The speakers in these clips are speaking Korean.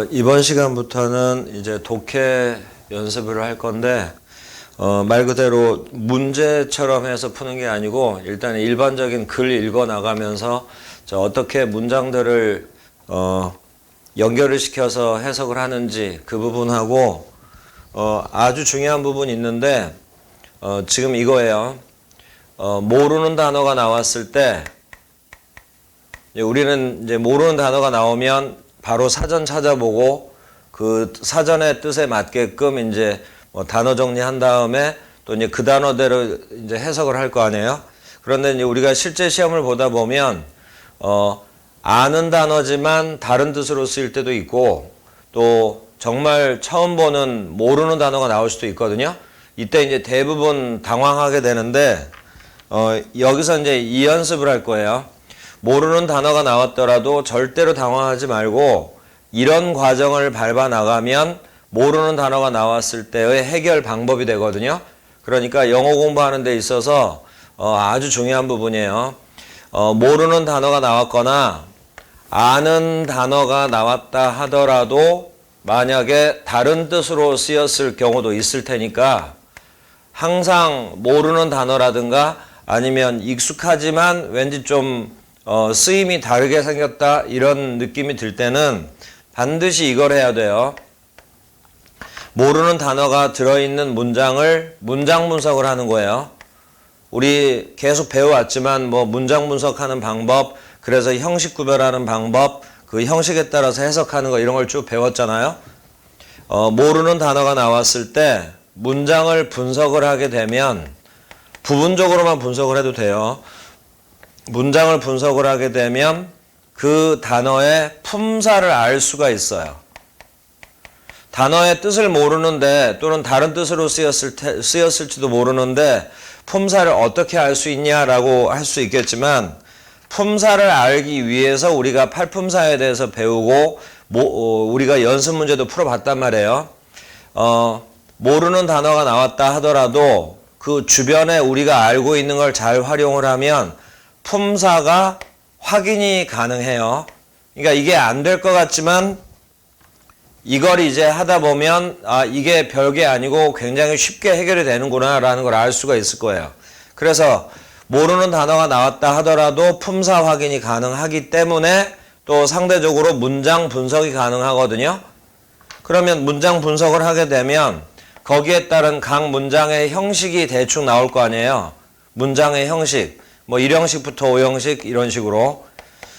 이번 시간부터는 이제 독해 연습을 할 건데, 말 그대로 문제처럼 해서 푸는 게 아니고, 일단 일반적인 글 읽어 나가면서, 어떻게 문장들을, 연결을 시켜서 해석을 하는지 그 부분하고, 아주 중요한 부분이 있는데, 지금 이거예요. 모르는 단어가 나왔을 때, 우리는 이제 모르는 단어가 나오면 바로 사전 찾아보고 그 사전의 뜻에 맞게끔 이제 단어 정리한 다음에 또 이제 그 단어대로 이제 해석을 할 거 아니에요. 그런데 이제 우리가 실제 시험을 보다 보면 아는 단어지만 다른 뜻으로 쓰일 때도 있고 또 정말 처음 보는 모르는 단어가 나올 수도 있거든요. 이때 이제 대부분 당황하게 되는데 여기서 이제 이 연습을 할 거예요. 모르는 단어가 나왔더라도 절대로 당황하지 말고 이런 과정을 밟아 나가면 모르는 단어가 나왔을 때의 해결 방법이 되거든요. 그러니까 영어 공부하는 데 있어서 아주 중요한 부분이에요. 모르는 단어가 나왔거나 아는 단어가 나왔다 하더라도 만약에 다른 뜻으로 쓰였을 경우도 있을 테니까 항상 모르는 단어라든가 아니면 익숙하지만 왠지 좀 쓰임이 다르게 생겼다 이런 느낌이 들 때는 반드시 이걸 해야 돼요. 모르는 단어가 들어있는 문장을 문장 분석을 하는 거예요. 우리 계속 배워왔지만 문장 분석하는 방법, 그래서 형식 구별하는 방법, 그 형식에 따라서 해석하는 거 이런 걸 쭉 배웠잖아요. 모르는 단어가 나왔을 때 문장을 분석을 하게 되면 부분적으로만 분석을 해도 돼요. 문장을 분석을 하게 되면 그 단어의 품사를 알 수가 있어요. 단어의 뜻을 모르는데 또는 다른 뜻으로 쓰였을지도 모르는데 품사를 어떻게 알 수 있냐라고 할 수 있겠지만 품사를 알기 위해서 우리가 팔품사에 대해서 배우고 우리가 연습 문제도 풀어봤단 말이에요. 모르는 단어가 나왔다 하더라도 그 주변에 우리가 알고 있는 걸 잘 활용을 하면 품사가 확인이 가능해요. 그러니까 이게 안 될 것 같지만 이걸 이제 하다 보면 이게 별게 아니고 굉장히 쉽게 해결이 되는구나 라는 걸 알 수가 있을 거예요. 그래서 모르는 단어가 나왔다 하더라도 품사 확인이 가능하기 때문에 또 상대적으로 문장 분석이 가능하거든요. 그러면 문장 분석을 하게 되면 거기에 따른 각 문장의 형식이 대충 나올 거 아니에요. 문장의 형식. 1형식부터 5형식 이런 식으로.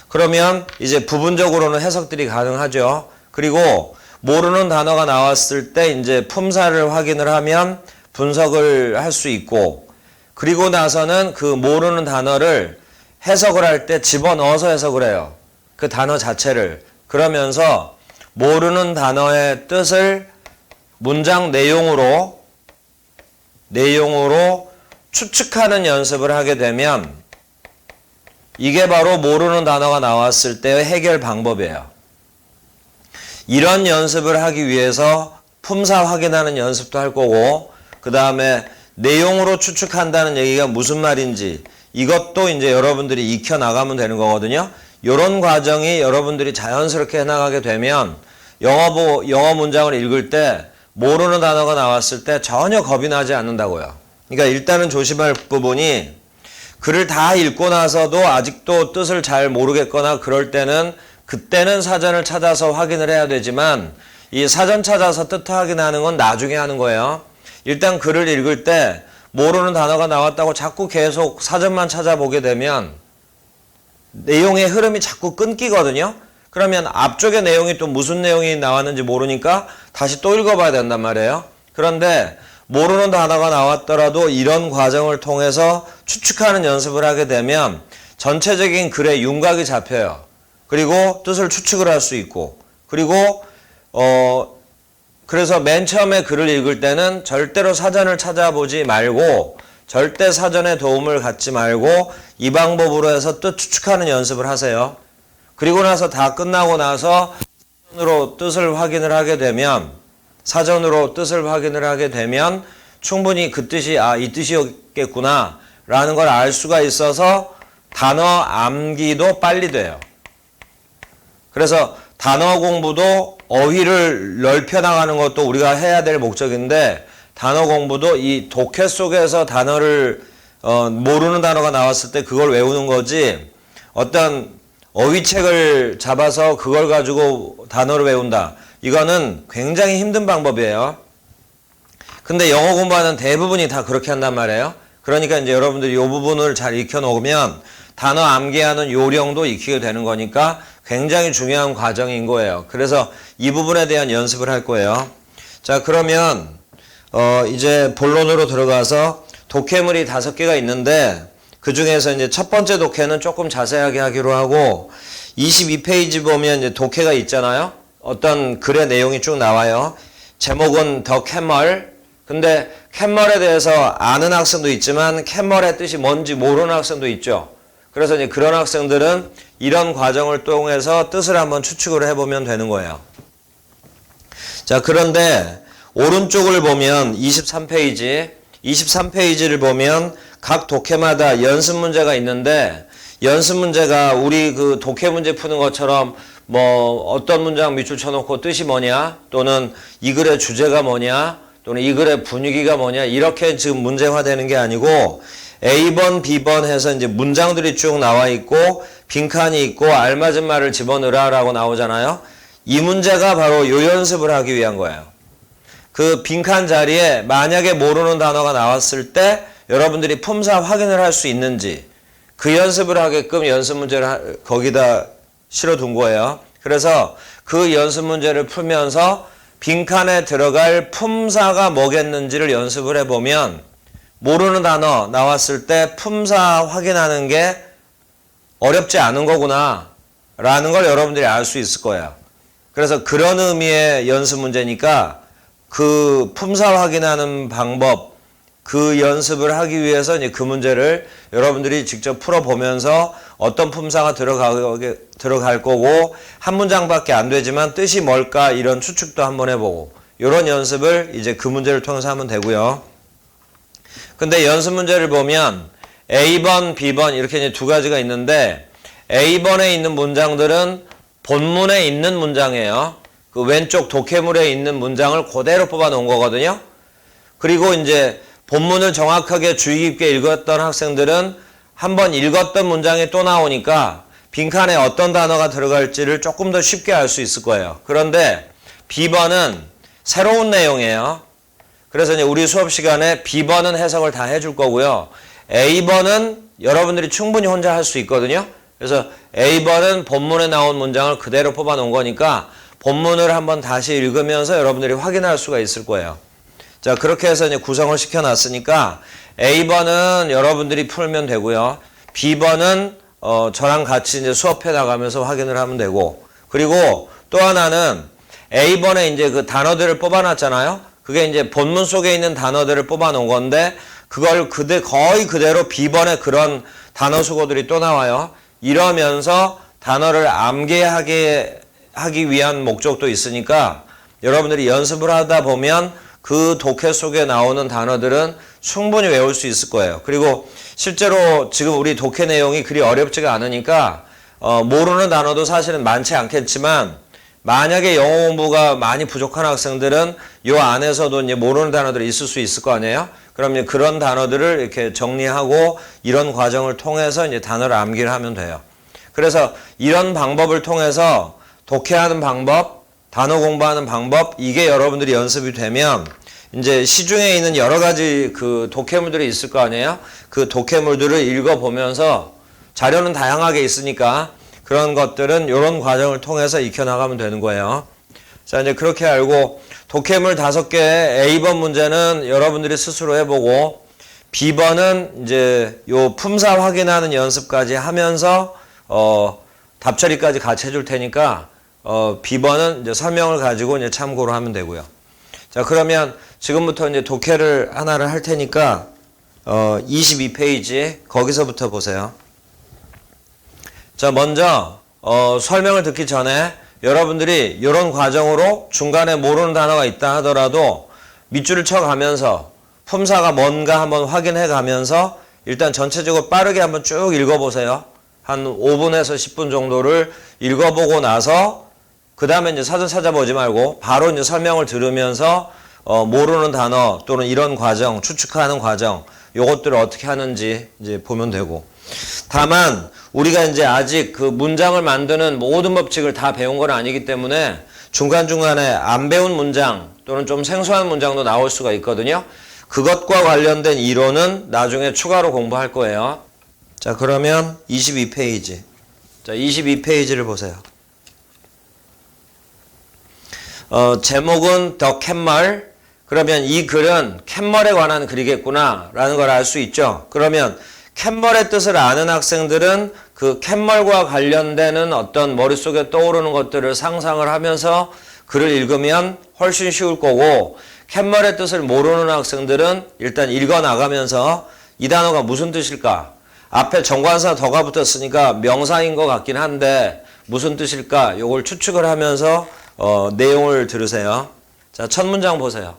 그러면 이제 부분적으로는 해석들이 가능하죠. 그리고 모르는 단어가 나왔을 때 이제 품사를 확인을 하면 분석을 할 수 있고, 그리고 나서는 그 모르는 단어를 해석을 할 때 집어넣어서 해석을 해요. 그 단어 자체를. 그러면서 모르는 단어의 뜻을 문장 내용으로 추측하는 연습을 하게 되면 이게 바로 모르는 단어가 나왔을 때의 해결 방법이에요. 이런 연습을 하기 위해서 품사 확인하는 연습도 할 거고, 그 다음에 내용으로 추측한다는 얘기가 무슨 말인지 이것도 이제 여러분들이 익혀 나가면 되는 거거든요. 이런 과정이 여러분들이 자연스럽게 해나가게 되면 영어 문장을 읽을 때 모르는 단어가 나왔을 때 전혀 겁이 나지 않는다고요. 그러니까 일단은 조심할 부분이 글을 다 읽고 나서도 아직도 뜻을 잘 모르겠거나 그럴 때는 그때는 사전을 찾아서 확인을 해야 되지만 이 사전 찾아서 뜻 확인하는 건 나중에 하는 거예요. 일단 글을 읽을 때 모르는 단어가 나왔다고 자꾸 계속 사전만 찾아보게 되면 내용의 흐름이 자꾸 끊기거든요. 그러면 앞쪽의 내용이 또 무슨 내용이 나왔는지 모르니까 다시 또 읽어봐야 된단 말이에요. 그런데 모르는 단어가 나왔더라도 이런 과정을 통해서 추측하는 연습을 하게 되면 전체적인 글의 윤곽이 잡혀요. 그리고 뜻을 추측을 할 수 있고, 그리고 그래서 맨 처음에 글을 읽을 때는 절대로 사전을 찾아보지 말고 절대 사전의 도움을 갖지 말고 이 방법으로 해서 뜻 추측하는 연습을 하세요. 그리고 나서 다 끝나고 나서 사전으로 뜻을 확인을 하게 되면 충분히 그 뜻이 이 뜻이었겠구나 라는 걸 알 수가 있어서 단어 암기도 빨리 돼요. 그래서 단어 공부도 어휘를 넓혀 나가는 것도 우리가 해야 될 목적인데 단어 공부도 이 독해 속에서 단어를 모르는 단어가 나왔을 때 그걸 외우는 거지 어떤 어휘책을 잡아서 그걸 가지고 단어를 외운다. 이거는 굉장히 힘든 방법이에요. 근데 영어 공부하는 대부분이 다 그렇게 한단 말이에요. 그러니까 이제 여러분들이 이 부분을 잘 익혀 놓으면 단어 암기하는 요령도 익히게 되는 거니까 굉장히 중요한 과정인 거예요. 그래서 이 부분에 대한 연습을 할 거예요. 자, 그러면 이제 본론으로 들어가서 독해물이 5개가 있는데 그 중에서 이제 첫 번째 독해는 조금 자세하게 하기로 하고 22페이지 보면 이제 독해가 있잖아요. 어떤 글의 내용이 쭉 나와요. 제목은 더 캔멀. 근데 캔멀에 대해서 아는 학생도 있지만 캔멀의 뜻이 뭔지 모르는 학생도 있죠. 그래서 이제 그런 학생들은 이런 과정을 통해서 뜻을 한번 추측을 해보면 되는 거예요. 자, 그런데 오른쪽을 보면 23페이지를 보면 각 독해마다 연습 문제가 있는데 연습 문제가 우리 그 독해 문제 푸는 것처럼 뭐 어떤 문장 밑줄 쳐놓고 뜻이 뭐냐 또는 이 글의 주제가 뭐냐 또는 이 글의 분위기가 뭐냐 이렇게 지금 문제화되는 게 아니고 A번, B번 해서 이제 문장들이 쭉 나와 있고 빈칸이 있고 알맞은 말을 집어넣으라라고 나오잖아요. 이 문제가 바로 요 연습을 하기 위한 거예요. 그 빈칸 자리에 만약에 모르는 단어가 나왔을 때 여러분들이 품사 확인을 할 수 있는지 그 연습을 하게끔 연습 문제를 거기다 실어둔 거예요. 그래서 그 연습 문제를 풀면서 빈칸에 들어갈 품사가 뭐겠는지를 연습을 해보면 모르는 단어 나왔을 때 품사 확인하는 게 어렵지 않은 거구나 라는 걸 여러분들이 알 수 있을 거예요. 그래서 그런 의미의 연습 문제니까 그 품사 확인하는 방법 그 연습을 하기 위해서 이제 그 문제를 여러분들이 직접 풀어보면서 어떤 품사가 들어갈 거고 한 문장밖에 안 되지만 뜻이 뭘까 이런 추측도 한번 해보고 이런 연습을 이제 그 문제를 통해서 하면 되고요. 근데 연습 문제를 보면 A번, B번 이렇게 이제 두 가지가 있는데 A번에 있는 문장들은 본문에 있는 문장이에요. 그 왼쪽 독해물에 있는 문장을 그대로 뽑아 놓은 거거든요. 그리고 이제 본문을 정확하게 주의 깊게 읽었던 학생들은 한번 읽었던 문장이 또 나오니까 빈칸에 어떤 단어가 들어갈지를 조금 더 쉽게 알 수 있을 거예요. 그런데 B번은 새로운 내용이에요. 그래서 이제 우리 수업 시간에 B번은 해석을 다 해줄 거고요. A번은 여러분들이 충분히 혼자 할 수 있거든요. 그래서 A번은 본문에 나온 문장을 그대로 뽑아 놓은 거니까 본문을 한번 다시 읽으면서 여러분들이 확인할 수가 있을 거예요. 자, 그렇게 해서 이제 구성을 시켜놨으니까 A번은 여러분들이 풀면 되고요. B번은 저랑 같이 이제 수업해 나가면서 확인을 하면 되고 그리고 또 하나는 A번에 이제 그 단어들을 뽑아놨잖아요. 그게 이제 본문 속에 있는 단어들을 뽑아놓은 건데 그걸 거의 그대로 B번에 그런 단어 수고들이 또 나와요. 이러면서 단어를 암기하기 위한 목적도 있으니까 여러분들이 연습을 하다 보면 그 독해 속에 나오는 단어들은 충분히 외울 수 있을 거예요. 그리고 실제로 지금 우리 독해 내용이 그리 어렵지가 않으니까 모르는 단어도 사실은 많지 않겠지만 만약에 영어 공부가 많이 부족한 학생들은 이 안에서도 이제 모르는 단어들이 있을 수 있을 거 아니에요? 그러면 그런 단어들을 이렇게 정리하고 이런 과정을 통해서 이제 단어를 암기를 하면 돼요. 그래서 이런 방법을 통해서 독해하는 방법, 단어 공부하는 방법, 이게 여러분들이 연습이 되면 이제 시중에 있는 여러 가지 그 독해물들이 있을 거 아니에요? 그 독해물들을 읽어보면서 자료는 다양하게 있으니까 그런 것들은 이런 과정을 통해서 익혀나가면 되는 거예요. 자, 이제 그렇게 알고 독해물 5개 A번 문제는 여러분들이 스스로 해보고 B번은 이제 요 품사 확인하는 연습까지 하면서 답처리까지 같이 해줄 테니까 B번은 이제 설명을 가지고 이제 참고로 하면 되고요. 자, 그러면 지금부터 이제 독해를 하나를 할 테니까 22페이지 거기서부터 보세요. 자, 먼저 설명을 듣기 전에 여러분들이 이런 과정으로 중간에 모르는 단어가 있다 하더라도 밑줄을 쳐가면서 품사가 뭔가 한번 확인해 가면서 일단 전체적으로 빠르게 한번 쭉 읽어보세요. 한 5분에서 10분 정도를 읽어보고 나서 그 다음에 이제 사전 찾아보지 말고 바로 이제 설명을 들으면서 모르는 단어 또는 이런 과정, 추측하는 과정, 요것들을 어떻게 하는지 이제 보면 되고. 다만 우리가 이제 아직 그 문장을 만드는 모든 법칙을 다 배운 건 아니기 때문에 중간중간에 안 배운 문장 또는 좀 생소한 문장도 나올 수가 있거든요. 그것과 관련된 이론은 나중에 추가로 공부할 거예요. 자, 그러면 22페이지. 자, 22페이지를 보세요. 제목은 더 캔멀. 그러면 이 글은 캔멀에 관한 글이겠구나 라는 걸 알 수 있죠. 그러면 캔멀의 뜻을 아는 학생들은 그 캔멀과 관련되는 어떤 머릿속에 떠오르는 것들을 상상을 하면서 글을 읽으면 훨씬 쉬울 거고, 캔멀의 뜻을 모르는 학생들은 일단 읽어 나가면서 이 단어가 무슨 뜻일까? 앞에 정관사 더가 붙었으니까 명사인 것 같긴 한데 무슨 뜻일까? 요걸 추측을 하면서 내용을 들으세요. 자, 첫 문장 보세요.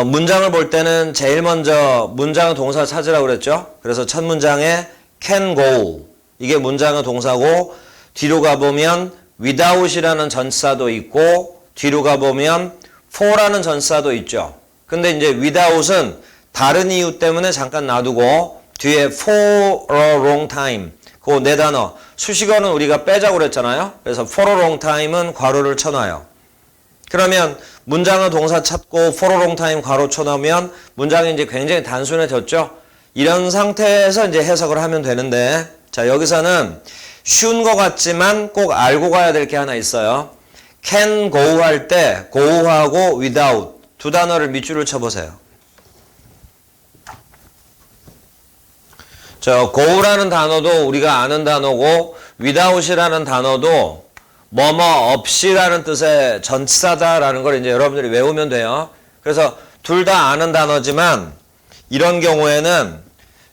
문장을 볼 때는 제일 먼저 문장의 동사 찾으라고 그랬죠. 그래서 첫 문장에 can go, 이게 문장의 동사고, 뒤로 가보면 without이라는 전치사도 있고 뒤로 가보면 for라는 전치사도 있죠. 근데 이제 without은 다른 이유 때문에 잠깐 놔두고 뒤에 for a long time, 그 네 단어, 수식어는 우리가 빼자고 그랬잖아요. 그래서 for a long time은 괄호를 쳐놔요. 그러면 문장의 동사 찾고 for a long time 괄호 쳐놓으면 문장이 이제 굉장히 단순해졌죠. 이런 상태에서 이제 해석을 하면 되는데, 자, 여기서는 쉬운 것 같지만 꼭 알고 가야 될 게 하나 있어요. can go 할 때 go하고 without 두 단어를 밑줄을 쳐보세요. 저 go라는 단어도 우리가 아는 단어고 without이라는 단어도 뭐뭐 없이라는 뜻의 전치사다라는 걸 이제 여러분들이 외우면 돼요. 그래서 둘 다 아는 단어지만 이런 경우에는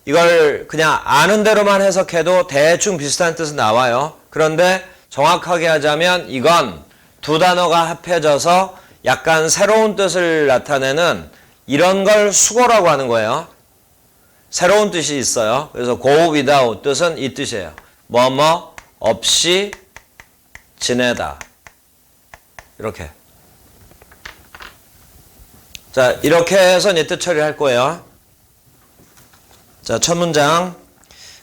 이걸 그냥 아는 대로만 해석해도 대충 비슷한 뜻은 나와요. 그런데 정확하게 하자면 이건 두 단어가 합해져서 약간 새로운 뜻을 나타내는 이런 걸 수거라고 하는 거예요. 새로운 뜻이 있어요. 그래서 go without 뜻은 이 뜻이에요. 뭐뭐 없이 지내다. 이렇게. 자, 이렇게 해서 이제 뜻 처리할 거예요. 자, 첫 문장.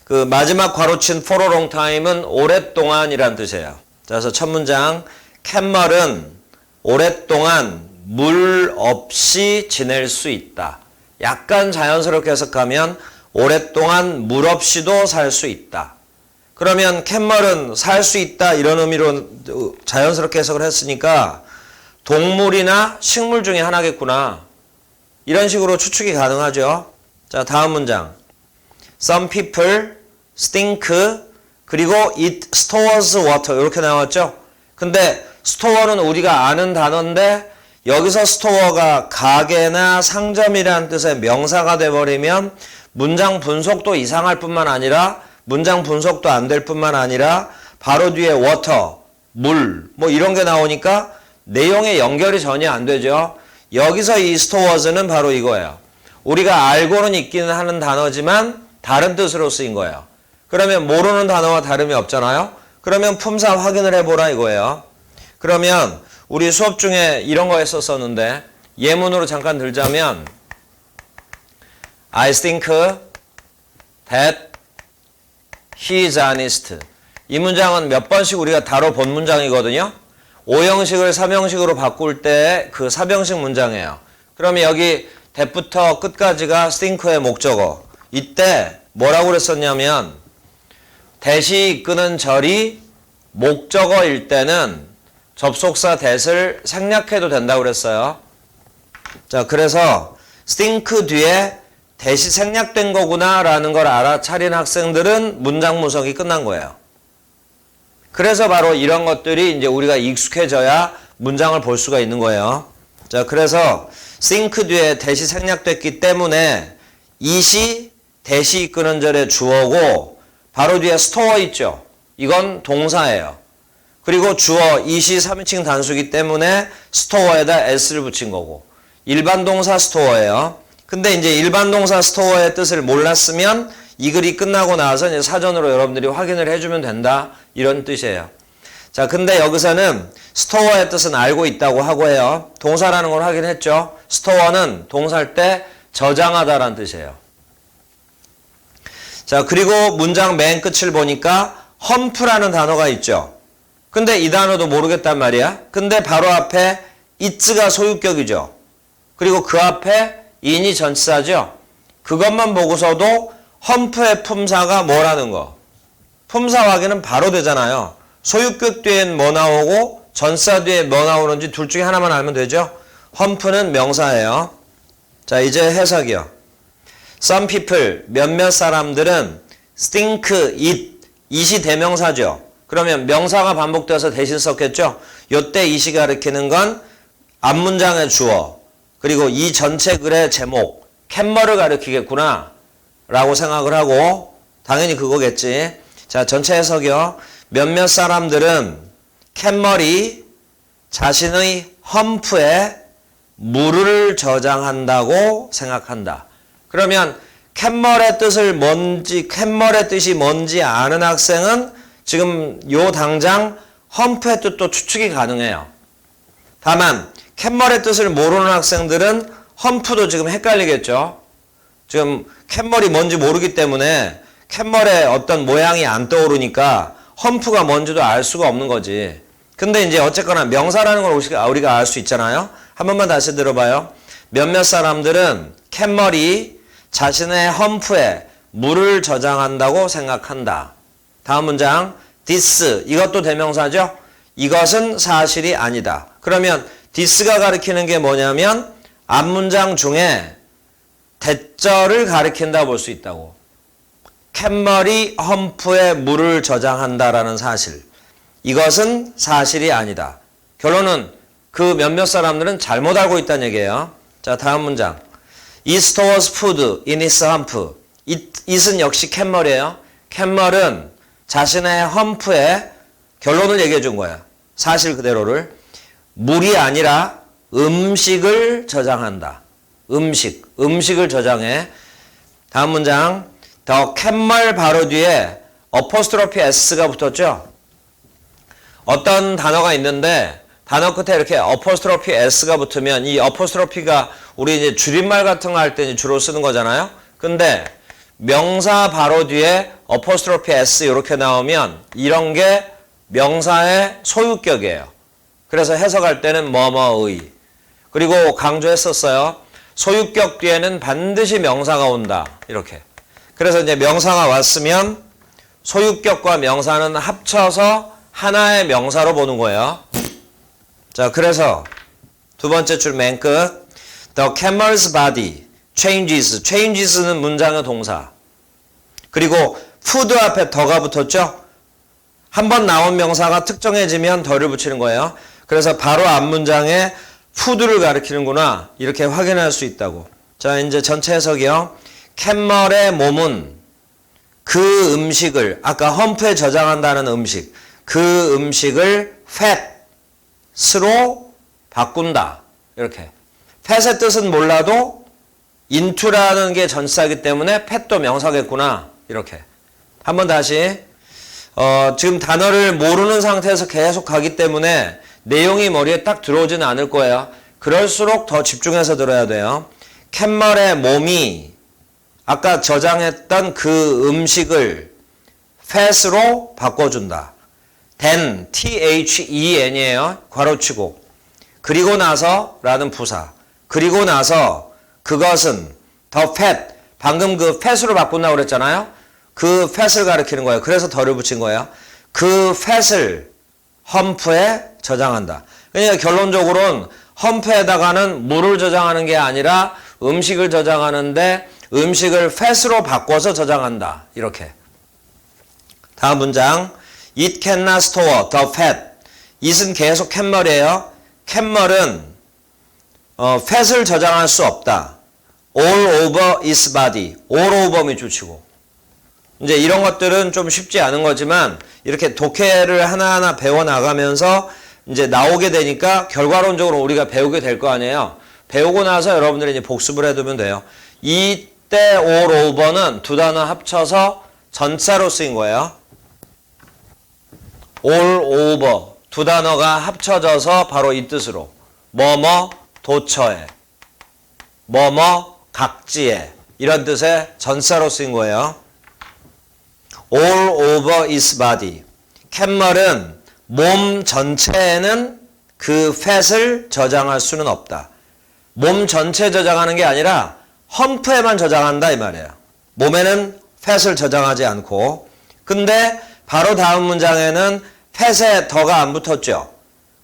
그 마지막 괄호친 for a long time은 오랫동안이란 뜻이에요. 자, 그래서 첫 문장. 캔멀은 오랫동안 물 없이 지낼 수 있다. 약간 자연스럽게 해석하면 오랫동안 물 없이도 살 수 있다. 그러면 캔멀은 살 수 있다 이런 의미로 자연스럽게 해석을 했으니까 동물이나 식물 중에 하나겠구나. 이런 식으로 추측이 가능하죠. 자, 다음 문장. Some people stink 그리고 it stores water 이렇게 나왔죠. 근데 스토어는 우리가 아는 단어인데 여기서 스토어가 가게나 상점이라는 뜻의 명사가 돼버리면 문장 분석도 이상할 뿐만 아니라 문장 분석도 안 될 뿐만 아니라 바로 뒤에 water, 물 뭐 이런 게 나오니까 내용의 연결이 전혀 안 되죠. 여기서 이 stores는 바로 이거예요. 우리가 알고는 있기는 하는 단어지만 다른 뜻으로 쓰인 거예요. 그러면 모르는 단어와 다름이 없잖아요. 그러면 품사 확인을 해보라 이거예요. 그러면 우리 수업 중에 이런 거 했었었는데 예문으로 잠깐 들자면 I think that he is honest. 이 문장은 몇 번씩 우리가 다뤄본 문장이거든요. 5형식을 3형식으로 바꿀 때 그 4형식 문장이에요. 그러면 여기 대부터 끝까지가 think의 목적어. 이때 뭐라고 그랬었냐면 that이 이끄는 절이 목적어일 때는 접속사 that을 생략해도 된다고 그랬어요. 자, 그래서 think 뒤에 that이 생략된 거구나 라는 걸 알아차린 학생들은 문장 분석이 끝난 거예요. 그래서 바로 이런 것들이 이제 우리가 익숙해져야 문장을 볼 수가 있는 거예요. 자, 그래서 think 뒤에 that이 생략됐기 때문에 it이 that이 이끄는 절의 주어고 바로 뒤에 store 있죠. 이건 동사예요. 그리고 주어 it이 3인칭 단수이기 때문에 store에다 s를 붙인 거고 일반 동사 store예요. 근데 이제 일반 동사 store의 뜻을 몰랐으면 이 글이 끝나고 나서 이제 사전으로 여러분들이 확인을 해주면 된다 이런 뜻이에요. 자, 근데 여기서는 store의 뜻은 알고 있다고 하고 해요. 동사라는 걸 확인했죠. store는 동사일 때 저장하다라는 뜻이에요. 자, 그리고 문장 맨 끝을 보니까 험프라는 단어가 있죠. 근데 이 단어도 모르겠단 말이야. 근데 바로 앞에 it가 소유격이죠. 그리고 그 앞에 in이 전치사죠. 그것만 보고서도 험프의 품사가 뭐라는 거. 품사 확인은 바로 되잖아요. 소유격 뒤엔 뭐 나오고 전치사 뒤에 뭐 나오는지 둘 중에 하나만 알면 되죠. 험프는 명사예요. 자, 이제 해석이요. Some people, 몇몇 사람들은 stink, it이 대명사죠. 그러면 명사가 반복돼서 대신 썼겠죠. 요때 it이 가리키는 건 앞문장의 주어, 그리고 이 전체 글의 제목, 캔머를 가리키겠구나 라고 생각을 하고 당연히 그거겠지. 자, 전체 해석이요. 몇몇 사람들은 캔머리 자신의 험프에 물을 저장한다고 생각한다. 그러면 캔머의 뜻이 뭔지 아는 학생은 지금 요 당장 험프의 뜻도 추측이 가능해요. 다만 캔머의 뜻을 모르는 학생들은 험프도 지금 헷갈리겠죠. 지금 캔머이 뭔지 모르기 때문에 캔머의 어떤 모양이 안 떠오르니까 험프가 뭔지도 알 수가 없는 거지. 근데 이제 어쨌거나 명사라는 걸 우리가 알 수 있잖아요. 한 번만 다시 들어봐요. 몇몇 사람들은 캔머리 자신의 험프에 물을 저장한다고 생각한다. 다음 문장 this 이것도 대명사죠. 이것은 사실이 아니다. 그러면 this가 가리키는 게 뭐냐면 앞문장 중에 대절을 가리킨다 볼 수 있다고. 캔머리 험프에 물을 저장한다라는 사실. 이것은 사실이 아니다. 결론은 그 몇몇 사람들은 잘못 알고 있다는 얘기예요. 자, 다음 문장. It stores food in its hump. it은 역시 캔머리예요. 캔머리는 자신의 험프에 결론을 얘기해 준 거야. 사실 그대로를. 물이 아니라 음식을 저장한다. 음식을 저장해. 다음 문장. The 캔머 바로 뒤에 어포스트로피 s가 붙었죠. 어떤 단어가 있는데 단어 끝에 이렇게 어포스트로피 s가 붙으면 이 어포스트로피가 우리 이제 줄임말 같은 거 할 때 주로 쓰는 거잖아요. 근데 명사 바로 뒤에 어포스트로피 s 이렇게 나오면 이런 게 명사의 소유격이에요. 그래서 해석할 때는 뭐뭐의. 그리고 강조했었어요. 소유격 뒤에는 반드시 명사가 온다. 이렇게. 그래서 이제 명사가 왔으면 소유격과 명사는 합쳐서 하나의 명사로 보는 거예요. 자, 그래서 두 번째 줄 맨 끝. The camera's body changes. changes는 문장의 동사. 그리고 food 앞에 더가 붙었죠? 한 번 나온 명사가 특정해지면 더를 붙이는 거예요. 그래서 바로 앞 문장에 food를 가리키는구나. 이렇게 확인할 수 있다고. 자, 이제 전체 해석이요. 캔머의 몸은 그 음식을, 아까 험프에 저장한다는 음식, 그 음식을 fat으로 바꾼다. 이렇게. fat의 뜻은 몰라도 into라는 게 전치사이기 때문에 fat도 명사겠구나. 이렇게. 한번 다시. 지금 단어를 모르는 상태에서 계속 가기 때문에 내용이 머리에 딱 들어오지는 않을 거예요. 그럴수록 더 집중해서 들어야 돼요. 캔머의 몸이 아까 저장했던 그 음식을 fat으로 바꿔준다. then, THEN이에요. 괄호치고. 그리고 나서 라는 부사. 그리고 나서 그것은 the fat. 방금 그 fat으로 바꾼다고 그랬잖아요. 그 fat을 가리키는 거예요. 그래서 더를 붙인 거예요. 그 fat을 험프에 저장한다. 그러니까 결론적으로는 험프에다가는 물을 저장하는 게 아니라 음식을 저장하는데 음식을 fat으로 바꿔서 저장한다. 이렇게. 다음 문장. It cannot store the fat. it은 계속 캔머리예요. 캔머는 fat을 저장할 수 없다. all over its body. all over 밑줄치고. 이제 이런 것들은 좀 쉽지 않은 거지만 이렇게 독해를 하나하나 배워나가면서 이제 나오게 되니까 결과론적으로 우리가 배우게 될 거 아니에요. 배우고 나서 여러분들이 이제 복습을 해두면 돼요. 이때 all over는 두 단어 합쳐서 전치사로 쓰인 거예요. all over 두 단어가 합쳐져서 바로 이 뜻으로 뭐뭐 도처에 뭐뭐 각지에 이런 뜻의 전사로 쓰인 거예요. all over his body. 캔멀은 몸 전체에는 그 팻을 저장할 수는 없다. 몸 전체에 저장하는 게 아니라 험프에만 저장한다 이 말이에요. 몸에는 팻을 저장하지 않고. 근데 바로 다음 문장에는 팻에 더가 안 붙었죠.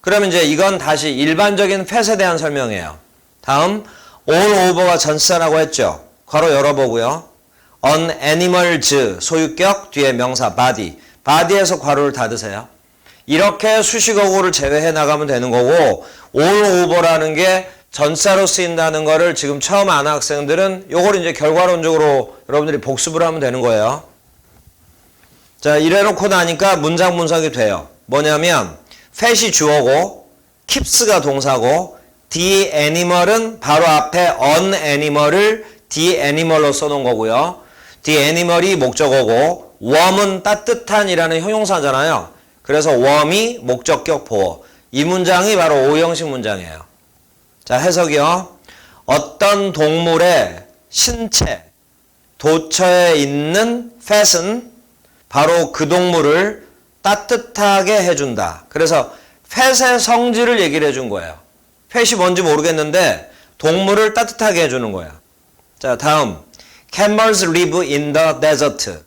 그러면 이제 이건 다시 일반적인 팻에 대한 설명이에요. 다음 all over가 전치사라고 했죠. 괄호 열어보고요. on animals 소유격 뒤에 명사 body. body에서 괄호를 닫으세요. 이렇게 수식어구를 제외해 나가면 되는 거고 all over라는 게 전치사로 쓰인다는 거를 지금 처음 아는 학생들은 요걸 이제 결과론적으로 여러분들이 복습을 하면 되는 거예요. 자, 이래놓고 나니까 문장 분석이 돼요. 뭐냐면 팻이 주어고 keeps가 동사고 the animal은 바로 앞에 on animal을 the animal로 써놓은 거고요. the animal이 목적어고 warm은 따뜻한 이라는 형용사잖아요. 그래서 warm이 목적격 보어. 이 문장이 바로 오형식 문장이에요. 자, 해석이요. 어떤 동물의 신체, 도처에 있는 팻은 바로 그 동물을 따뜻하게 해준다. 그래서 팻의 성질을 얘기를 해준 거예요. 팻이 뭔지 모르겠는데 동물을 따뜻하게 해주는 거야. 자, 다음 Camels live in the desert.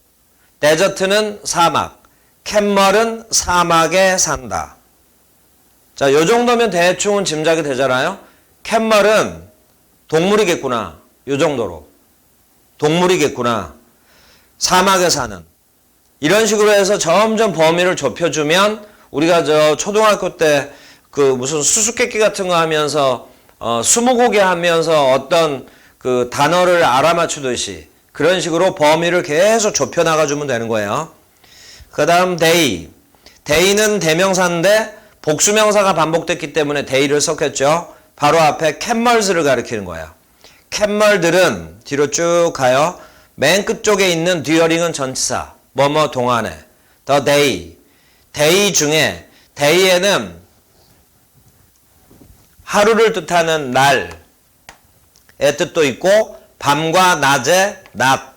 데저트는 사막. cammel은 사막에 산다. 자, 요 정도면 대충은 짐작이 되잖아요. cammel은 동물이겠구나. 요 정도로. 동물이겠구나. 사막에 사는. 이런 식으로 해서 점점 범위를 좁혀주면 우리가 저 초등학교 때 그 무슨 수수께끼 같은 거 하면서 스무고개 하면서 어떤 그 단어를 알아맞추듯이 그런 식으로 범위를 계속 좁혀나가주면 되는 거예요. 그 다음 day. day는 대명사인데 복수명사가 반복됐기 때문에 day를 썼겠죠. 바로 앞에 camels를 가리키는 거예요. camel들은 뒤로 쭉 가요. 맨 끝쪽에 있는 during은 전치사. 뭐뭐 동안에. the day. day 중에 day에는 하루를 뜻하는 날의 뜻도 있고 밤과 낮의 낮.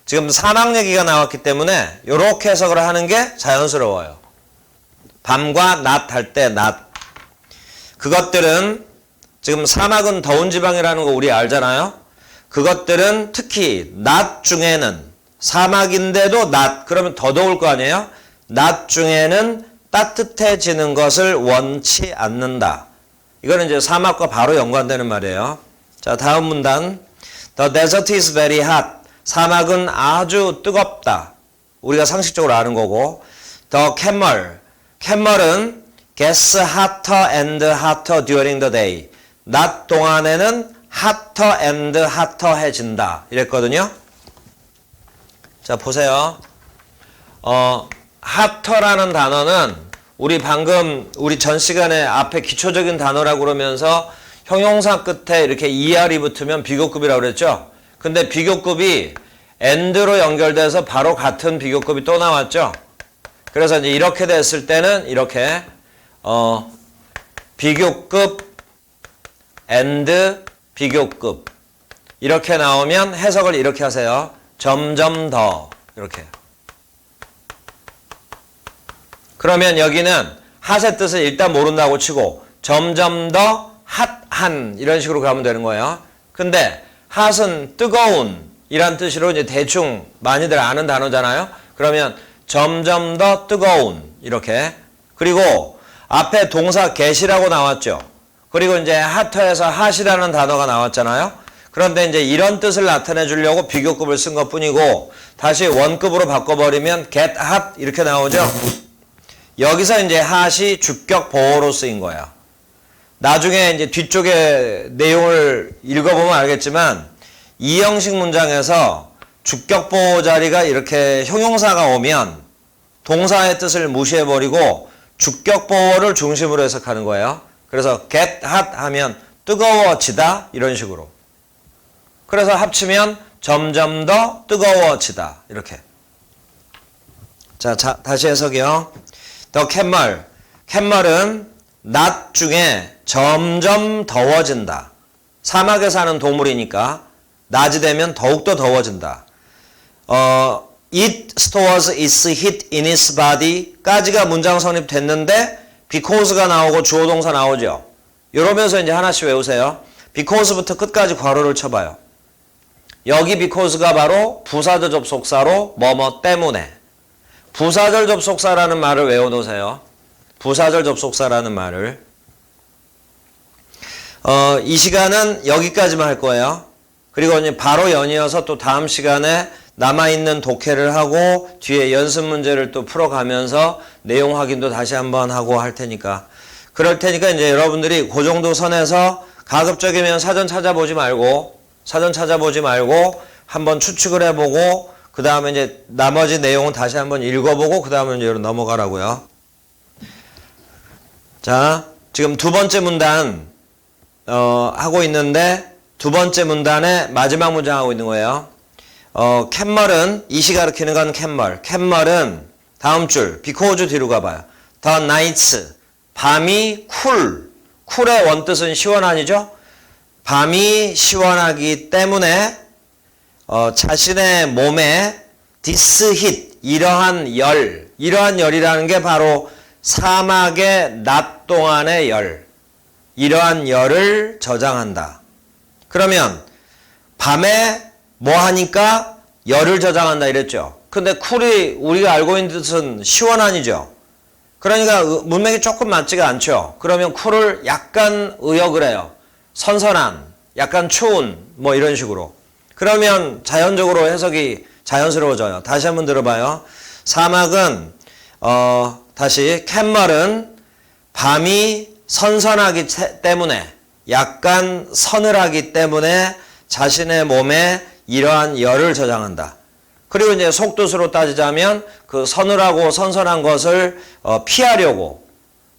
지금 사막 얘기가 나왔기 때문에 이렇게 해석을 하는 게 자연스러워요. 밤과 낮 할 때 낮. 그것들은 지금 사막은 더운 지방이라는 거 우리 알잖아요. 그것들은 특히 낮 중에는 사막인데도 낮. 그러면 더 더울 거 아니에요. 낮 중에는 따뜻해지는 것을 원치 않는다. 이거는 이제 사막과 바로 연관되는 말이에요. 자, 다음 문단. The desert is very hot. 사막은 아주 뜨겁다. 우리가 상식적으로 아는 거고. The camel. camel은 gets hotter and hotter during the day. 낮 동안에는 hotter and hotter 해진다. 이랬거든요. 자, 보세요. hotter라는 단어는 우리 방금 우리 전 시간에 앞에 기초적인 단어라고 그러면서 형용사 끝에 이렇게 er이 붙으면 비교급이라고 그랬죠. 근데 비교급이 and로 연결돼서 바로 같은 비교급이 또 나왔죠. 그래서 이제 이렇게 됐을 때는 이렇게 비교급 and 비교급 이렇게 나오면 해석을 이렇게 하세요. 점점 더 이렇게. 그러면 여기는 핫의 뜻을 일단 모른다고 치고 점점 더 핫한 이런 식으로 가면 되는 거예요. 근데 핫은 뜨거운 이란 뜻으로 이제 대충 많이들 아는 단어잖아요. 그러면 점점 더 뜨거운 이렇게. 그리고 앞에 동사 get이라고 나왔죠. 그리고 이제 핫터에서 핫이라는 단어가 나왔잖아요. 그런데 이제 이런 뜻을 나타내 주려고 비교급을 쓴 것뿐이고 다시 원급으로 바꿔버리면 get hot 이렇게 나오죠. 여기서 이제 hot이 주격 보호로 쓰인 거야. 나중에 이제 뒤쪽에 내용을 읽어보면 알겠지만 이 형식 문장에서 주격 보호 자리가 이렇게 형용사가 오면 동사의 뜻을 무시해버리고 주격 보호를 중심으로 해석하는 거예요. 그래서 get hot 하면 뜨거워지다 이런 식으로. 그래서 합치면 점점 더 뜨거워지다 이렇게. 자, 다시 해석이요. The camel. cammel은 낮 중에 점점 더워진다. 사막에 사는 동물이니까 낮이 되면 더욱더 더워진다. It stores its heat in its body 까지가 문장 성립됐는데 because가 나오고 주어 동사 나오죠. 이러면서 이제 하나씩 외우세요. because부터 끝까지 괄호를 쳐봐요. 여기 because가 바로 부사절 접속사로 뭐뭐 때문에. 부사절 접속사라는 말을 외워놓으세요. 부사절 접속사라는 말을. 이 시간은 여기까지만 할 거예요. 그리고 이제 바로 연이어서 또 다음 시간에 남아있는 독해를 하고 뒤에 연습 문제를 또 풀어가면서 내용 확인도 다시 한번 하고 할 테니까. 그럴 테니까 이제 여러분들이 그 정도 선에서 가급적이면 사전 찾아보지 말고 한번 추측을 해보고 그 다음에 이제 나머지 내용은 다시 한번 읽어보고 그 다음에 이제 넘어가라고요. 자, 지금 두 번째 문단 하고 있는데 두 번째 문단의 마지막 문장 하고 있는 거예요. 캔멀은 이시 가리키는 건 캔멀. 캔멀은 다음 줄 because 뒤로 가봐요. The nights 밤이 쿨의 원뜻은 시원하니죠. 밤이 시원하기 때문에 자신의 몸에 this heat 이러한 열이라는 게 바로 사막의 낮 동안의 열, 이러한 열을 저장한다. 그러면 밤에 뭐 하니까 열을 저장한다 이랬죠. 근데 쿨이 우리가 알고 있는 뜻은 시원한이죠. 그러니까 문맥이 조금 맞지가 않죠. 그러면 쿨을 약간 의역을 해요. 선선한, 약간 추운 뭐 이런 식으로. 그러면 자연적으로 해석이 자연스러워져요. 다시 한번 들어봐요. 사막은 다시 캔멀은 밤이 선선하기 때문에 약간 서늘하기 때문에 자신의 몸에 이러한 열을 저장한다. 그리고 이제 속뜻으로 따지자면 그 서늘하고 선선한 것을 피하려고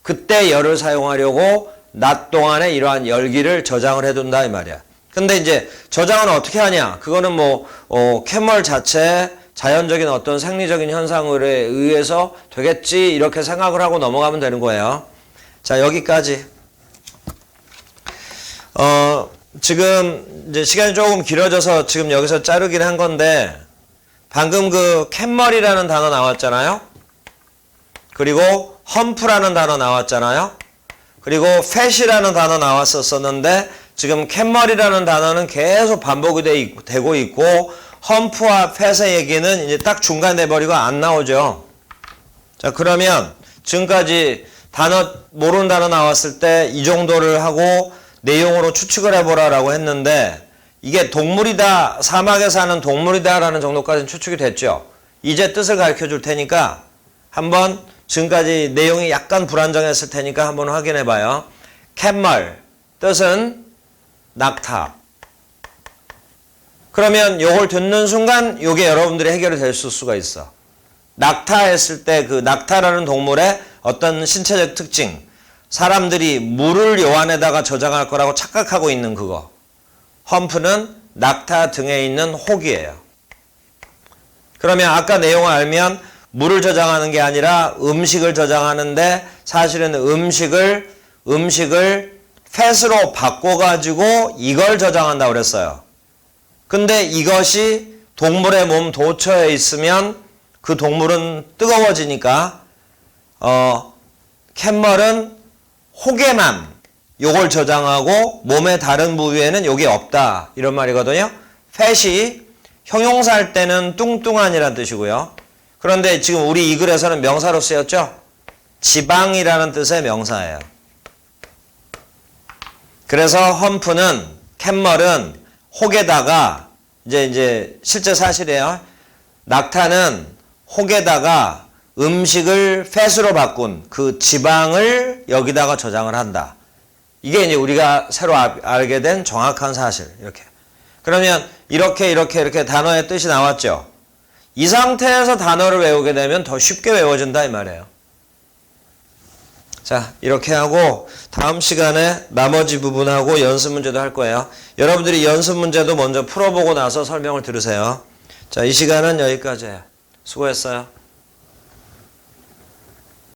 그때 열을 사용하려고 낮 동안에 이러한 열기를 저장을 해둔다 이 말이야. 근데 이제 저장은 어떻게 하냐? 그거는 뭐 캔멀 자체 자연적인 어떤 생리적인 현상에 의해서 되겠지 이렇게 생각을 하고 넘어가면 되는 거예요. 자, 여기까지. 지금 이제 시간이 조금 길어져서 지금 여기서 자르긴 한 건데 방금 그 캔멀이라는 단어 나왔잖아요. 그리고 험프라는 단어 나왔잖아요. 그리고 팻이라는 단어 나왔었는데 지금 캔멀이라는 단어는 계속 반복이 되고 있고 험프와 팻의 얘기는 이제 딱 중간돼 버리고 안 나오죠. 자, 그러면 지금까지 단어 모르는 단어 나왔을 때 이 정도를 하고 내용으로 추측을 해보라라고 했는데 이게 동물이다, 사막에 사는 동물이다라는 정도까지는 추측이 됐죠. 이제 뜻을 가르쳐 줄 테니까 한번 지금까지 내용이 약간 불안정했을 테니까 한번 확인해 봐요. 캔멀 뜻은 낙타. 그러면 요걸 듣는 순간 요게 여러분들이 해결이 될 수가 있어. 낙타했을 때 그 낙타라는 동물의 어떤 신체적 특징, 사람들이 물을 요 안에다가 저장할 거라고 착각하고 있는 그거. 험프는 낙타 등에 있는 혹이에요. 그러면 아까 내용을 알면 물을 저장하는 게 아니라 음식을 저장하는데 사실은 음식을 팻으로 바꿔가지고 이걸 저장한다고 그랬어요. 근데 이것이 동물의 몸 도처에 있으면 그 동물은 뜨거워지니까 캔멀은 혹에만 요걸 저장하고 몸의 다른 부위에는 요게 없다 이런 말이거든요. 팻이 형용사할 때는 뚱뚱한이라는 뜻이고요. 그런데 지금 우리 이 글에서는 명사로 쓰였죠. 지방이라는 뜻의 명사예요. 그래서 험프는 캔멀은 혹에다가 이제 실제 사실이에요. 낙타는 혹에다가 음식을 팻으로 바꾼 그 지방을 여기다가 저장을 한다. 이게 이제 우리가 새로 알게 된 정확한 사실. 이렇게. 그러면 이렇게 단어의 뜻이 나왔죠. 이 상태에서 단어를 외우게 되면 더 쉽게 외워진다 이 말이에요. 자, 이렇게 하고 다음 시간에 나머지 부분하고 연습 문제도 할 거예요. 여러분들이 연습 문제도 먼저 풀어보고 나서 설명을 들으세요. 자, 이 시간은 여기까지예요. 수고했어요.